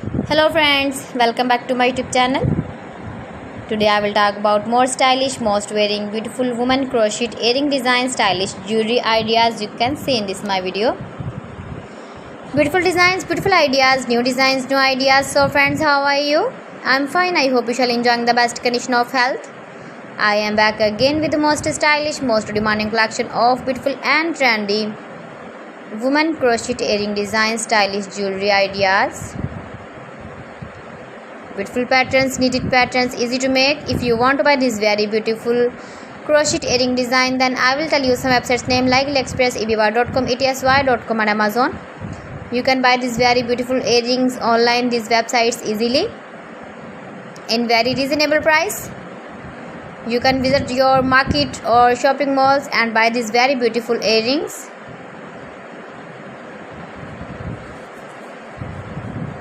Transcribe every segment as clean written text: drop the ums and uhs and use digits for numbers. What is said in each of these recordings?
Hello friends, welcome back to my YouTube channel. Today I will talk about more stylish, most wearing beautiful woman crochet earring design, stylish jewelry ideas you can see in this my video. Beautiful designs, beautiful ideas, new designs, new ideas. So friends, how are you? I'm fine. I hope you shall enjoying the best condition of health. I am back again with the most stylish, most demanding collection of beautiful and trendy woman crochet earring design, stylish jewelry ideas. Beautiful patterns, knitted patterns, easy to make. If you want to buy this very beautiful crochet earring design, then I will tell you some websites name like AliExpress, eBay.com, etsy.com and Amazon. You can buy these very beautiful earrings online, these websites easily in very reasonable price. You can visit your market or shopping malls and buy these very beautiful earrings.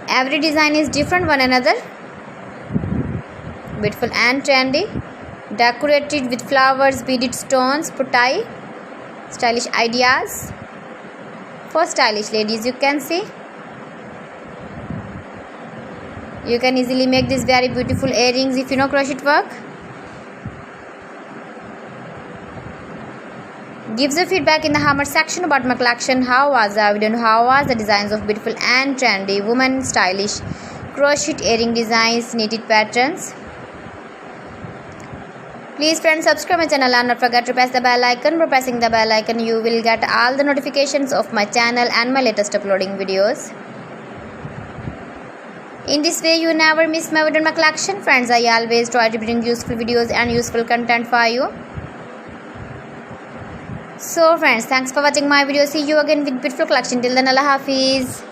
Every design is different one another. Beautiful and trendy, decorated with flowers, beaded stones, putai, stylish ideas for stylish ladies. You can see, you can easily make these very beautiful earrings if you know crochet work. Give the feedback in the comment section about my collection. How was the video? How was the designs of beautiful and trendy woman stylish crochet earring designs, knitted patterns? Please friends, subscribe my channel and not forget to press the bell icon. By pressing the bell icon, you will get all the notifications of my channel and my latest uploading videos. In this way, you never miss my video in my collection. Friends, I always try to bring useful videos and useful content for you. So friends, thanks for watching my video. See you again with beautiful collection. Till then, Allah Hafiz.